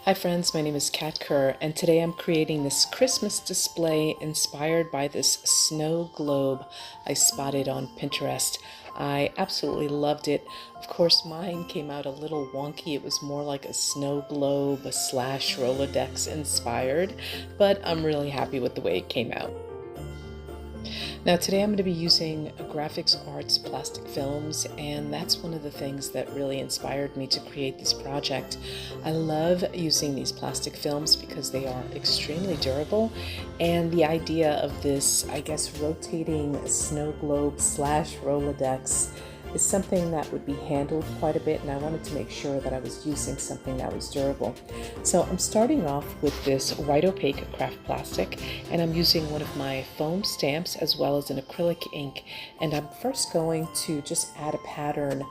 Hi friends, my name is Kat Kerr, and today I'm creating this Christmas display inspired by this snow globe I spotted on Pinterest. I absolutely loved it. Of course, mine came out a little wonky. It was more like a snow globe slash Roladex inspired, but I'm really happy with the way it came out. Now today I'm going to be using Grafix Arts plastic films, and that's one of the things that really inspired me to create this project. I love using these plastic films because they are extremely durable, and the idea of this, I guess, rotating snow globe slash Roladex is something that would be handled quite a bit, and I wanted to make sure that I was using something that was durable. So I'm starting off with this white opaque craft plastic, and I'm using one of my foam stamps as well as an acrylic ink, and I'm first going to just add a pattern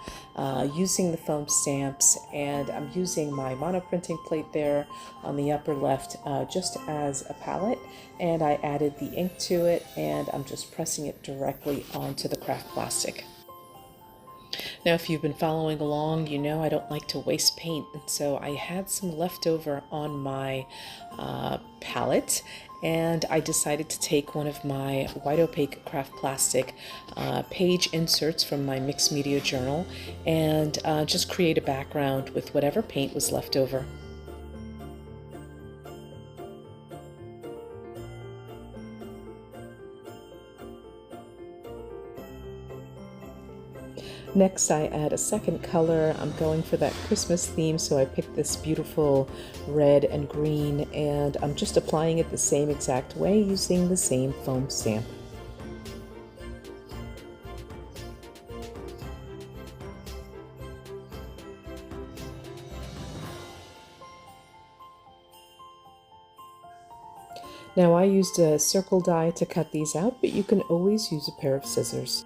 using the foam stamps, and I'm using my monoprinting plate there on the upper left just as a palette, and I added the ink to it, and I'm just pressing it directly onto the craft plastic. Now, if you've been following along, you know I don't like to waste paint, and so I had some leftover on my palette, and I decided to take one of my white opaque craft plastic page inserts from my Mixed Media Journal and just create a background with whatever paint was left over. Next, I add a second color. I'm going for that Christmas theme, so I picked this beautiful red and green, and I'm just applying it the same exact way using the same foam stamp. Now, I used a circle die to cut these out, but you can always use a pair of scissors.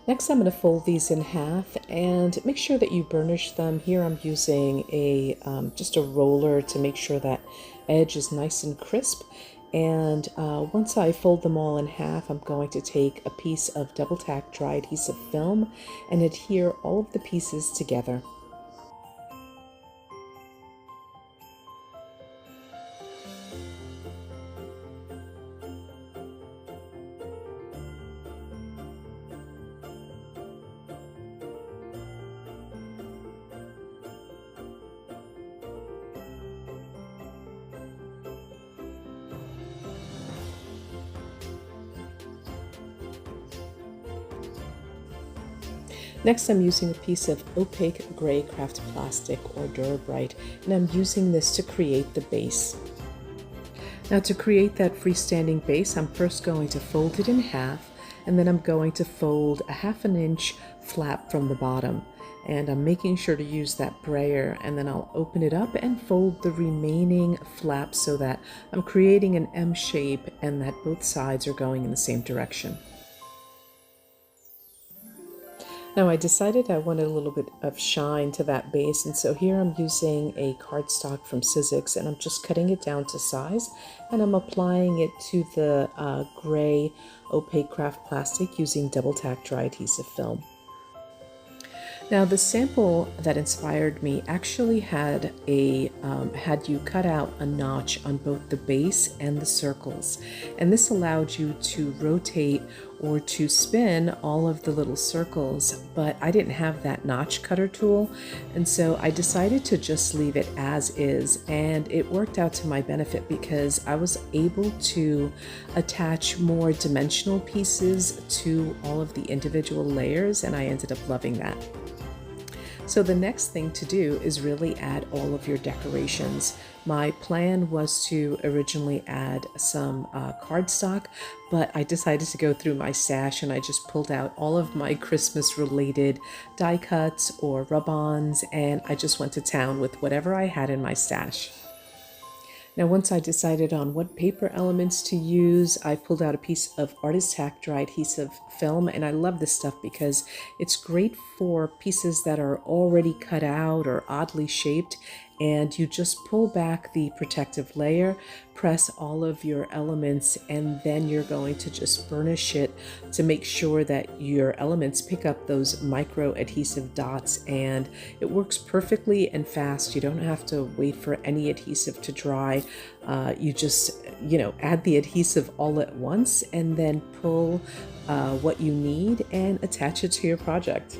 Next, I'm going to fold these in half and make sure that you burnish them. Here I'm using just a roller to make sure that edge is nice and crisp. And once I fold them all in half, I'm going to take a piece of double tack dry adhesive film and adhere all of the pieces together. Next, I'm using a piece of opaque gray craft plastic or Dura-Bright, and I'm using this to create the base. Now, to create that freestanding base, I'm first going to fold it in half, and then I'm going to fold a 1/2 inch flap from the bottom. And I'm making sure to use that brayer, and then I'll open it up and fold the remaining flap so that I'm creating an M shape and that both sides are going in the same direction. Now, I decided I wanted a little bit of shine to that base, and so here I'm using a cardstock from Sizzix, and I'm just cutting it down to size, and I'm applying it to the gray opaque craft plastic using double tack dry adhesive film. Now, the sample that inspired me actually had had you cut out a notch on both the base and the circles, and this allowed you to rotate or to spin all of the little circles, but I didn't have that notch cutter tool, and so I decided to just leave it as is, and it worked out to my benefit because I was able to attach more dimensional pieces to all of the individual layers, and I ended up loving that. So the next thing to do is really add all of your decorations. My plan was to originally add some cardstock, but I decided to go through my stash and I just pulled out all of my Christmas related die cuts or rub-ons, and I just went to town with whatever I had in my stash. Now, once I decided on what paper elements to use, I pulled out a piece of Artist Tack dry adhesive film, and I love this stuff because it's great for pieces that are already cut out or oddly shaped, and you just pull back the protective layer, press all of your elements, and then you're going to just burnish it to make sure that your elements pick up those micro adhesive dots, and it works perfectly and fast. You don't have to wait for any adhesive to dry. You just, add the adhesive all at once and then pull what you need and attach it to your project.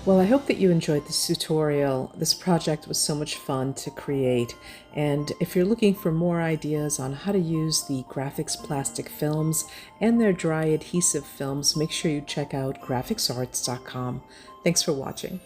Well, I hope that you enjoyed this tutorial. This project was so much fun to create. And if you're looking for more ideas on how to use the Grafix plastic films and their dry adhesive films, make sure you check out grafixarts.com. Thanks for watching.